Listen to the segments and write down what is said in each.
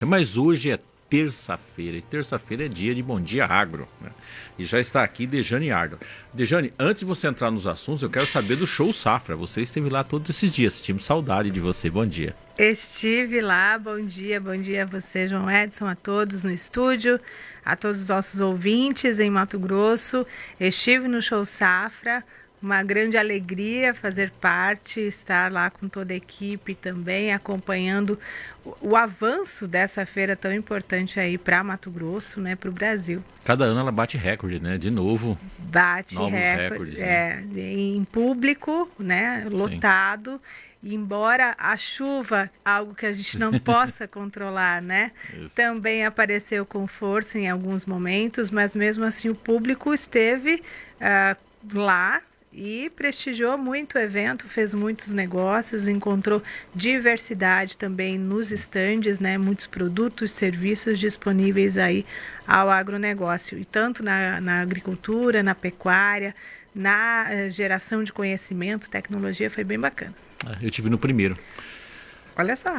Mas hoje é terça-feira, e terça-feira é dia de Bom Dia Agro, né? E já está aqui Dejane Ardo. Dejane, antes de você entrar nos assuntos, eu quero saber do Show Safra. Você esteve lá todos esses dias, tive saudade de você, bom dia. Estive lá, bom dia a você, João Edson, a todos no estúdio, a todos os nossos ouvintes em Mato Grosso. Estive no Show Safra, uma grande alegria fazer parte, estar lá com toda a equipe também, acompanhando o avanço dessa feira tão importante aí para Mato Grosso, né, para o Brasil. Cada ano ela bate recorde, né? De novo. Bate novos recorde, recordes, né? em público, né, lotado. E embora a chuva, algo que a gente não possa controlar, né, também apareceu com força em alguns momentos, mas mesmo assim o público esteve lá e prestigiou muito o evento, fez muitos negócios, encontrou diversidade também nos estandes, né, muitos produtos, serviços disponíveis aí ao agronegócio, e tanto na agricultura, na pecuária, na geração de conhecimento, tecnologia, foi bem bacana. Eu tive no primeiro. Olha só.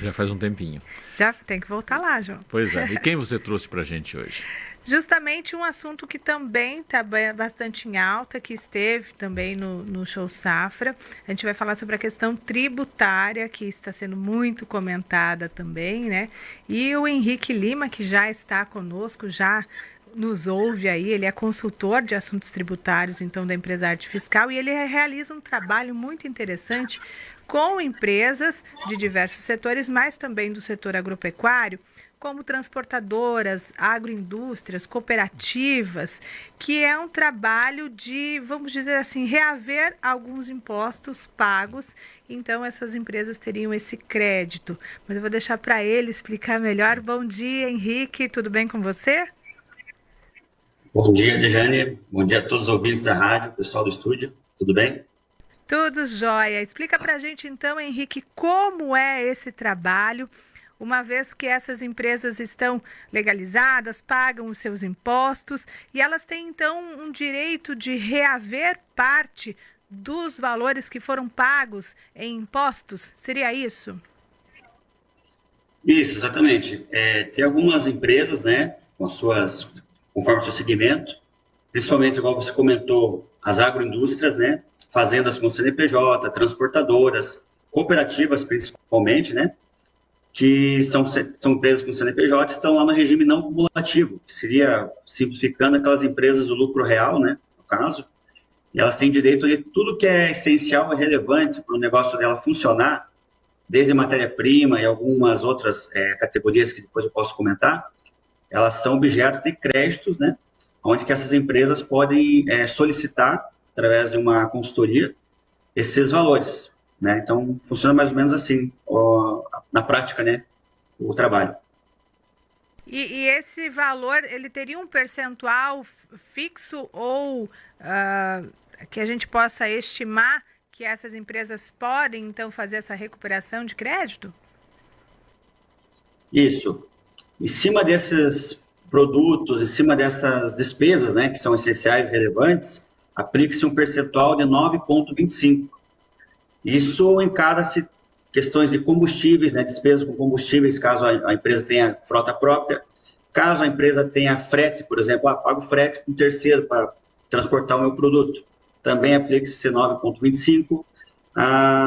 Já faz um tempinho. Já tem que voltar lá, João. Pois é. E quem você trouxe pra gente hoje? Justamente um assunto que também está bastante em alta, que esteve também no Show Safra. A gente vai falar sobre a questão tributária, que está sendo muito comentada também, né? E o Henrique Lima, que já está conosco, já nos ouve aí, ele é consultor de assuntos tributários, então, da Empresarte Fiscal, e ele realiza um trabalho muito interessante com empresas de diversos setores, mas também do setor agropecuário, como transportadoras, agroindústrias, cooperativas, que é um trabalho de, vamos dizer assim, reaver alguns impostos pagos. Então, essas empresas teriam esse crédito. Mas eu vou deixar para ele explicar melhor. Bom dia, Henrique, tudo bem com você? Bom dia, Dejane. Bom dia a todos os ouvintes da rádio, pessoal do estúdio. Tudo bem? Tudo jóia. Explica para a gente, então, Henrique, como é esse trabalho, uma vez que essas empresas estão legalizadas, pagam os seus impostos e elas têm, então, um direito de reaver parte dos valores que foram pagos em impostos? Seria isso? Isso, exatamente. Tem algumas empresas, né, conforme o seu segmento, principalmente, igual você comentou, as agroindústrias, né, fazendas com CNPJ, transportadoras, cooperativas principalmente, né, que são empresas com CNPJ, estão lá no regime não cumulativo, que seria, simplificando, aquelas empresas do lucro real, né, no caso, e elas têm direito a tudo que é essencial e relevante para o negócio dela funcionar, desde matéria-prima e algumas outras categorias que depois eu posso comentar, elas são objetos de créditos, né, onde que essas empresas podem solicitar, através de uma consultoria, esses valores, né? Então, funciona mais ou menos assim, na prática, né, o trabalho. E esse valor, ele teria um percentual fixo ou que a gente possa estimar que essas empresas podem, então, fazer essa recuperação de crédito? Isso. Em cima desses produtos, em cima dessas despesas, né, que são essenciais e relevantes, aplica-se um percentual de 9,25. Isso encara-se questões de combustíveis, né, despesas com combustíveis, caso a empresa tenha frota própria, caso a empresa tenha frete, por exemplo, pago frete com terceiro para transportar o meu produto, também aplica-se 9,25.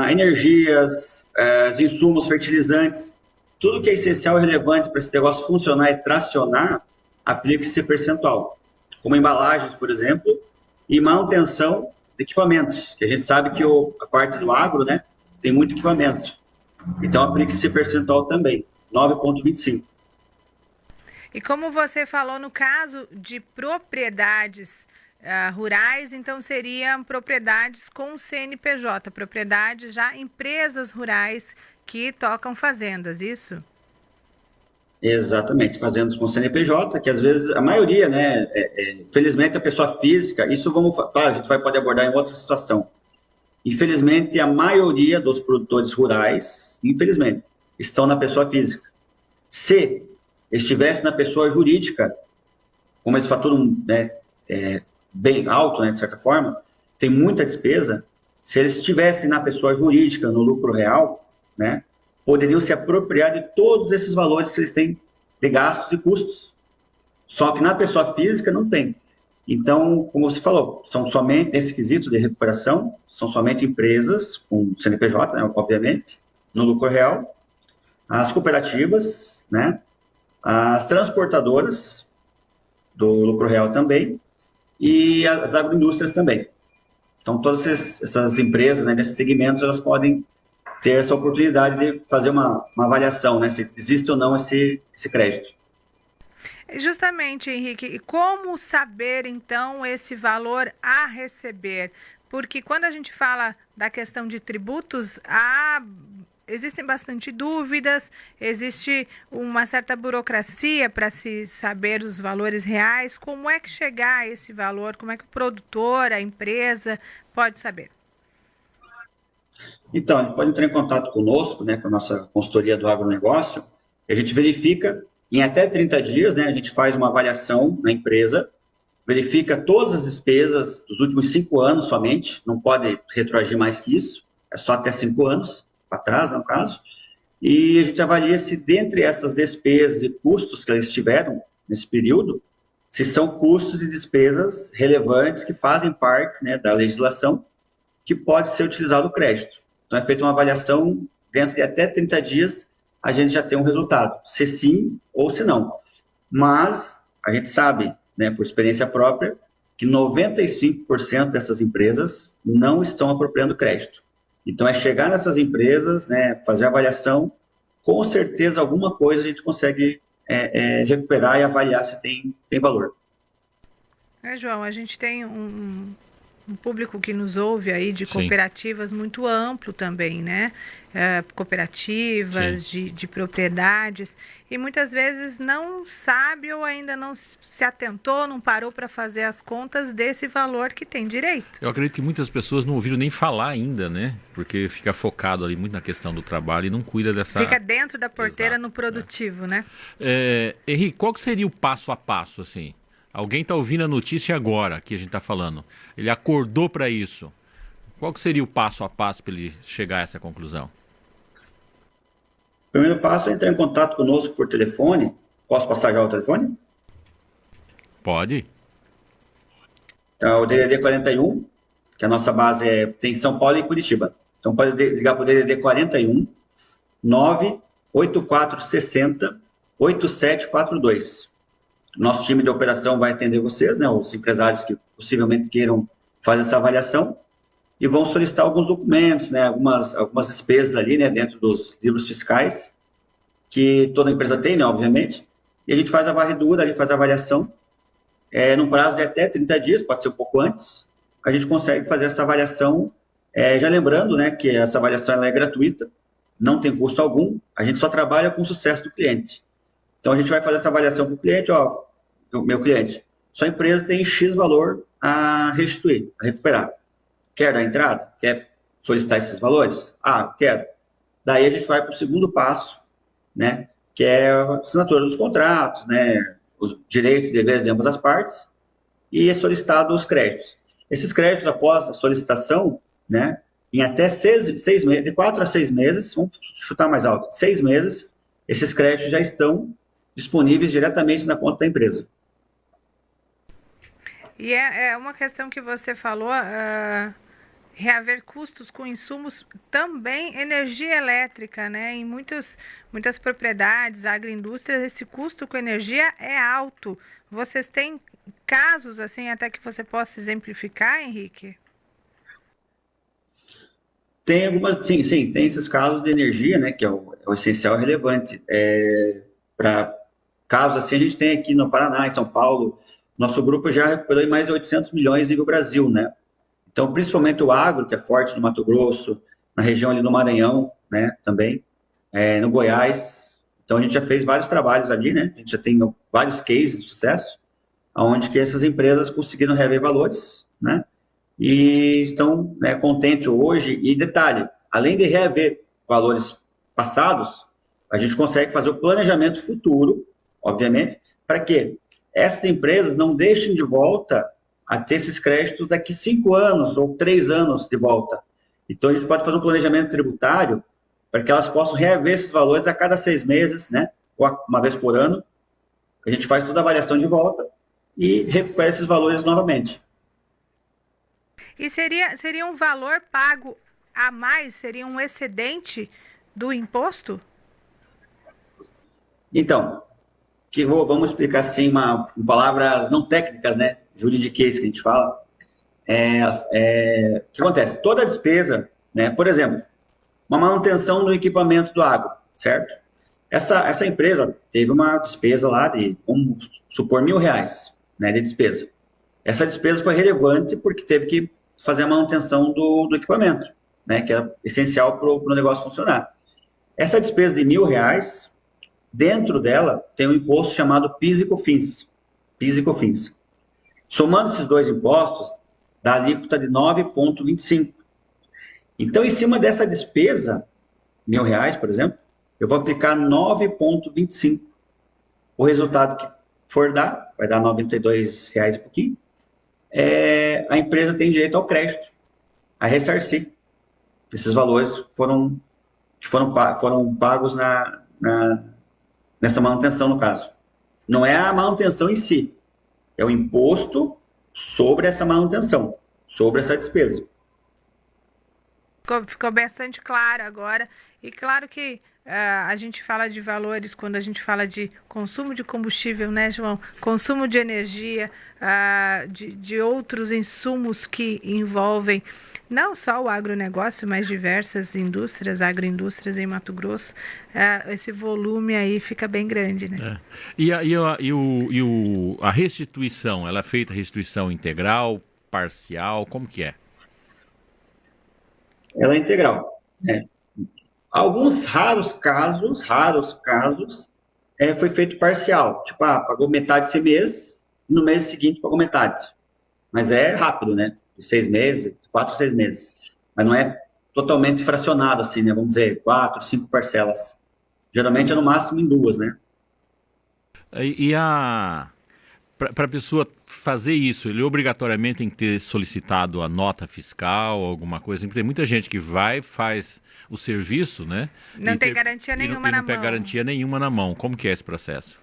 Energias, os insumos, fertilizantes, tudo que é essencial e relevante para esse negócio funcionar e tracionar, aplica esse percentual. Como embalagens, por exemplo, e manutenção de equipamentos, que a gente sabe que a parte do agro, né, tem muito equipamento. Então, aplica esse percentual também, 9,25. E como você falou, no caso de propriedades rurais, então seriam propriedades com CNPJ, propriedades já empresas rurais que tocam fazendas, isso? Exatamente, fazendas com CNPJ, que às vezes, a maioria, né, infelizmente a pessoa física, claro, a gente vai poder abordar em outra situação. Infelizmente, a maioria dos produtores rurais, infelizmente, estão na pessoa física. Se estivesse na pessoa jurídica, como eles faturam, né, bem alto, né, de certa forma, tem muita despesa, se eles estivessem na pessoa jurídica, no lucro real, né, poderiam se apropriar de todos esses valores que eles têm de gastos e custos. Só que na pessoa física não tem. Então, como você falou, são somente, nesse quesito de recuperação, são somente empresas com CNPJ, né, obviamente, no lucro real, as cooperativas, né, as transportadoras do lucro real também, e as agroindústrias também. Então, todas essas empresas, né, nesses segmentos, elas podem ter essa oportunidade de fazer uma avaliação, né, se existe ou não esse crédito. Justamente, Henrique, e como saber então esse valor a receber? Porque quando a gente fala da questão de tributos, existem bastante dúvidas, existe uma certa burocracia para se saber os valores reais. Como é que chegar a esse valor? Como é que o produtor, a empresa, pode saber? Então, ele pode entrar em contato conosco, né, com a nossa consultoria do agronegócio, e a gente verifica, em até 30 dias, né, a gente faz uma avaliação na empresa, verifica todas as despesas dos últimos 5 anos somente, não pode retroagir mais que isso, é só até 5 anos para trás, no caso, e a gente avalia se dentre essas despesas e custos que eles tiveram nesse período, se são custos e despesas relevantes que fazem parte, né, da legislação que pode ser utilizado o crédito. Então, é feita uma avaliação, dentro de até 30 dias, a gente já tem um resultado, se sim ou se não. Mas a gente sabe, né, por experiência própria, que 95% dessas empresas não estão apropriando crédito. Então, é chegar nessas empresas, né, fazer a avaliação, com certeza alguma coisa a gente consegue recuperar e avaliar se tem valor. João, a gente tem um público que nos ouve aí de Sim. cooperativas muito amplo também, né? Cooperativas de propriedades, e muitas vezes não sabe ou ainda não se atentou, não parou para fazer as contas desse valor que tem direito. Eu acredito que muitas pessoas não ouviram nem falar ainda, né? Porque fica focado ali muito na questão do trabalho e não cuida dessa... Fica dentro da porteira. Exato, no produtivo, né? Henrique, qual que seria o passo a passo, assim? Alguém está ouvindo a notícia agora que a gente está falando. Ele acordou para isso. Qual que seria o passo a passo para ele chegar a essa conclusão? O primeiro passo é entrar em contato conosco por telefone. Posso passar já o telefone? Pode. Então, o DDD 41, que a nossa base tem São Paulo e Curitiba. Então, pode ligar para o DDD 41 98460 8742. Nosso time de operação vai atender vocês, né, os empresários que possivelmente queiram fazer essa avaliação, e vão solicitar alguns documentos, né, algumas despesas ali, né, dentro dos livros fiscais, que toda empresa tem, né, obviamente, e a gente faz a varredura ali, faz a avaliação, num prazo de até 30 dias, pode ser um pouco antes, a gente consegue fazer essa avaliação, já lembrando, né, que essa avaliação ela é gratuita, não tem custo algum, a gente só trabalha com o sucesso do cliente. Então, a gente vai fazer essa avaliação para o cliente, meu cliente, sua empresa tem X valor a restituir, a recuperar. Quer dar entrada? Quer solicitar esses valores? Quero. Daí a gente vai para o segundo passo, né, que é a assinatura dos contratos, né, os direitos e deveres de ambas as partes, e é solicitado os créditos. Esses créditos, após a solicitação, né, em até 6 meses, de 4 a 6 meses, vamos chutar mais alto, 6 meses, esses créditos já estão disponíveis diretamente na conta da empresa. E é uma questão que você falou, reaver custos com insumos, também energia elétrica, né? Em muitas propriedades, agroindústrias, esse custo com energia é alto. Vocês têm casos assim, até que você possa exemplificar, Henrique? Tem algumas, sim, tem esses casos de energia, né, que é o essencial e relevante. Para casos assim, a gente tem aqui no Paraná, em São Paulo, nosso grupo já recuperou em mais de 800 milhões nível Brasil, né? Então, principalmente o agro, que é forte no Mato Grosso, na região ali do Maranhão, né, também, no Goiás. Então, a gente já fez vários trabalhos ali, né? A gente já tem vários cases de sucesso, onde que essas empresas conseguiram reaver valores, né? E estão, né, contentes hoje. E detalhe, além de reaver valores passados, a gente consegue fazer o planejamento futuro, obviamente, para que essas empresas não deixem de volta a ter esses créditos daqui 5 anos ou 3 anos de volta. Então, a gente pode fazer um planejamento tributário para que elas possam reaver esses valores a cada 6 meses, né? Ou uma vez por ano. A gente faz toda a avaliação de volta e recupera esses valores novamente. E seria um valor pago a mais? Seria um excedente do imposto? Então, vamos explicar assim, com palavras não técnicas, né? Juridiquês que a gente fala. O que acontece? Toda despesa, né? Por exemplo, uma manutenção do equipamento do agro, certo? Essa empresa teve uma despesa lá de, vamos supor, R$1.000, né, de despesa. Essa despesa foi relevante porque teve que fazer a manutenção do equipamento, né, que é essencial para o negócio funcionar. Essa despesa de R$1.000, dentro dela tem um imposto chamado PIS e COFINS. PIS e COFINS. Somando esses dois impostos, dá alíquota de 9,25. Então, em cima dessa despesa, R$1.000, por exemplo, eu vou aplicar 9,25. O resultado que for dar, vai dar R$92 e pouquinho, a empresa tem direito ao crédito, a ressarcir esses valores que foram pagos nessa manutenção, no caso. Não é a manutenção em si, é o imposto sobre essa manutenção, sobre essa despesa. Ficou bastante claro agora. E claro que a gente fala de valores quando a gente fala de consumo de combustível, né, João? Consumo de energia, de outros insumos que envolvem não só o agronegócio, mas diversas indústrias, agroindústrias em Mato Grosso. Esse volume aí fica bem grande, né? A restituição, ela é feita restituição integral, parcial, como que é? Ela é integral, né? Alguns raros casos, foi feito parcial. Tipo, pagou metade esse mês, e no mês seguinte pagou metade. Mas é rápido, né? De 6 meses, 4 a 6 meses. Mas não é totalmente fracionado, assim, né? Vamos dizer, 4, 5 parcelas. Geralmente é no máximo em 2, né? Para a pessoa fazer isso, ele obrigatoriamente tem que ter solicitado a nota fiscal, alguma coisa. Tem muita gente que faz o serviço, né? Não tem garantia nenhuma na mão. Não tem garantia nenhuma na mão. Como que é esse processo?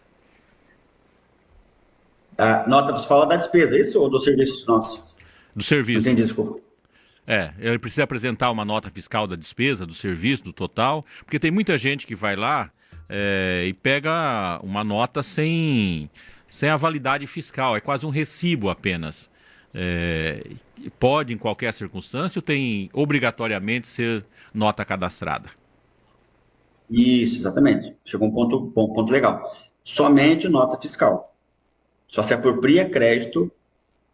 A nota fiscal da despesa, isso ou do serviço nosso? Do serviço. Entendi, desculpa. Ele precisa apresentar uma nota fiscal da despesa, do serviço, do total, porque tem muita gente que vai lá e pega uma nota sem a validade fiscal, é quase um recibo apenas. Pode, em qualquer circunstância, ou tem obrigatoriamente ser nota cadastrada? Isso, exatamente. Chegou um ponto legal. Somente nota fiscal. Só se apropria crédito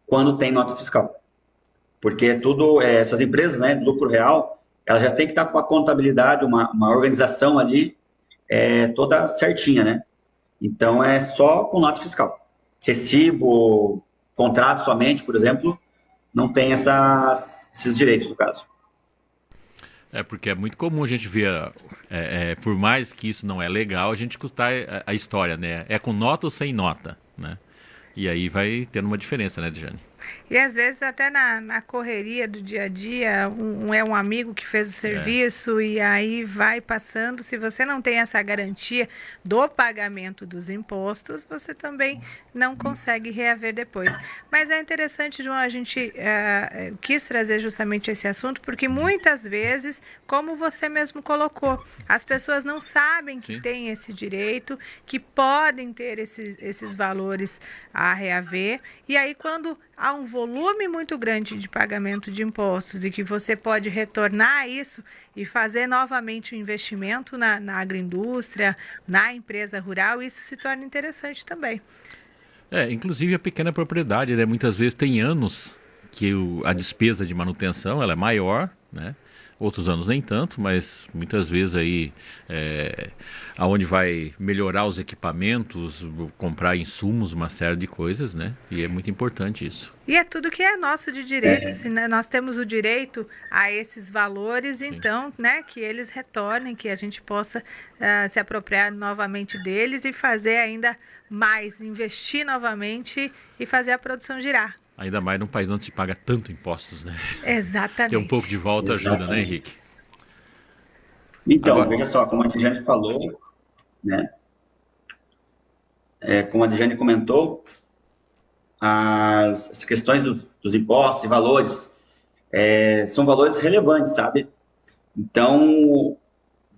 quando tem nota fiscal. Porque essas empresas, né, de lucro real, elas já tem que estar com a contabilidade, uma organização ali toda certinha, né? Então, é só com nota fiscal. Recibo, contrato somente, por exemplo, não tem esses direitos, no caso. Porque é muito comum a gente ver, por mais que isso não é legal, a gente escutar a história, né? É com nota ou sem nota, né? E aí vai tendo uma diferença, né, Djane? E às vezes até na correria do dia a dia, um amigo que fez o serviço e aí vai passando. Se você não tem essa garantia do pagamento dos impostos, você também não consegue reaver depois. Mas é interessante, João, a gente quis trazer justamente esse assunto, porque muitas vezes, como você mesmo colocou, as pessoas não sabem que têm esse direito, que podem ter esses valores a reaver, e aí quando há um volume muito grande de pagamento de impostos e que você pode retornar isso e fazer novamente um investimento na agroindústria, na empresa rural, isso se torna interessante também. Inclusive a pequena propriedade, né? Muitas vezes tem anos que a despesa de manutenção ela é maior, né? Outros anos nem tanto, mas muitas vezes aí aonde vai melhorar os equipamentos, comprar insumos, uma série de coisas, né? E é muito importante isso. E é tudo que é nosso de direito, assim, né? Nós temos o direito a esses valores, então, né, que eles retornem, que a gente possa se apropriar novamente deles e fazer ainda mais, investir novamente e fazer a produção girar. Ainda mais num país onde se paga tanto impostos, né? Exatamente. Ter um pouco de volta ajuda, né, Henrique? Então, Agora, veja só, como a Tijane falou, né? Como a Tijane comentou, as questões dos impostos e valores são valores relevantes, sabe? Então,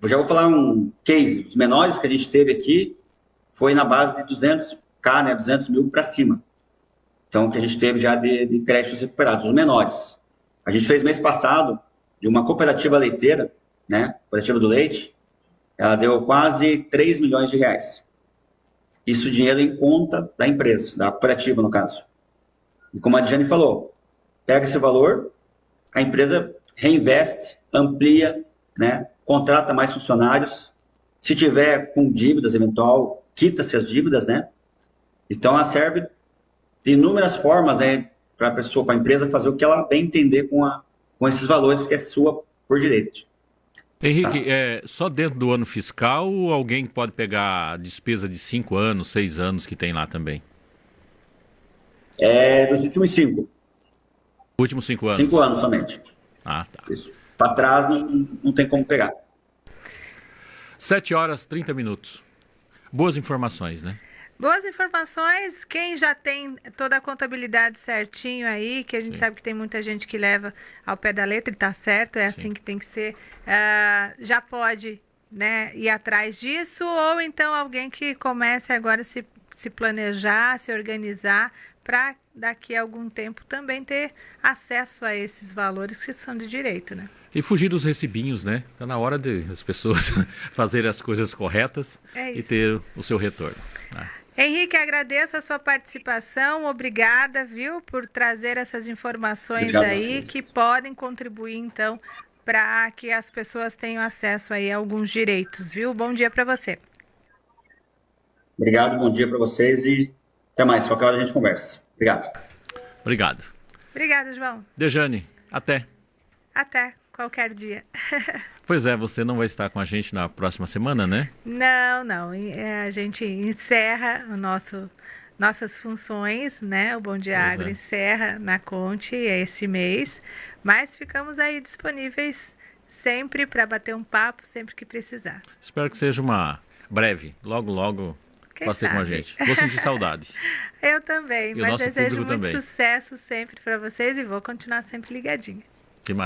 eu já vou falar um case. Os menores que a gente teve aqui foi na base de 200K, né? 200 mil para cima. Então, que a gente teve já de créditos recuperados, os menores. A gente fez mês passado de uma cooperativa leiteira, né? Cooperativa do leite, ela deu quase 3 milhões de reais. Isso dinheiro em conta da empresa, da cooperativa, no caso. E como a Dijane falou, pega esse valor, a empresa reinveste, amplia, né? Contrata mais funcionários. Se tiver com dívidas eventual, quita-se as dívidas, né? Então, ela serve de inúmeras formas, né, para a pessoa, para a empresa fazer o que ela bem entender com esses valores que é sua por direito. Henrique, só dentro do ano fiscal ou alguém pode pegar a despesa de 5 anos, 6 anos que tem lá também? Dos últimos 5. Últimos 5 anos? 5 anos somente. Ah, tá. Isso. Para trás não tem como pegar. 7h30. Boas informações, né? Boas informações. Quem já tem toda a contabilidade certinho aí, que a gente sabe que tem muita gente que leva ao pé da letra e tá certo, é assim que tem que ser, já pode, né, ir atrás disso, ou então alguém que comece agora a se planejar, se organizar, para daqui a algum tempo também ter acesso a esses valores que são de direito, né? E fugir dos recibinhos, né? Está na hora das pessoas fazerem as coisas corretas e ter o seu retorno. Né? Henrique, agradeço a sua participação, obrigada, viu, por trazer essas informações aí que podem contribuir, então, para que as pessoas tenham acesso aí a alguns direitos, viu? Bom dia para você. Obrigado, bom dia para vocês e até mais. Qualquer hora a gente conversa. Obrigado. Obrigado. Obrigada, João. Dejane, até. Até qualquer dia. Pois é, você não vai estar com a gente na próxima semana, né? Não. A gente encerra nossas funções, né? O Bom Dia Agro encerra na Conte esse mês, mas ficamos aí disponíveis sempre para bater um papo, sempre que precisar. Espero que seja uma breve, logo possa ter com a gente. Vou sentir saudades. Eu também, e mas desejo muito também. sucesso sempre para vocês e vou continuar sempre ligadinha. Que maravilha.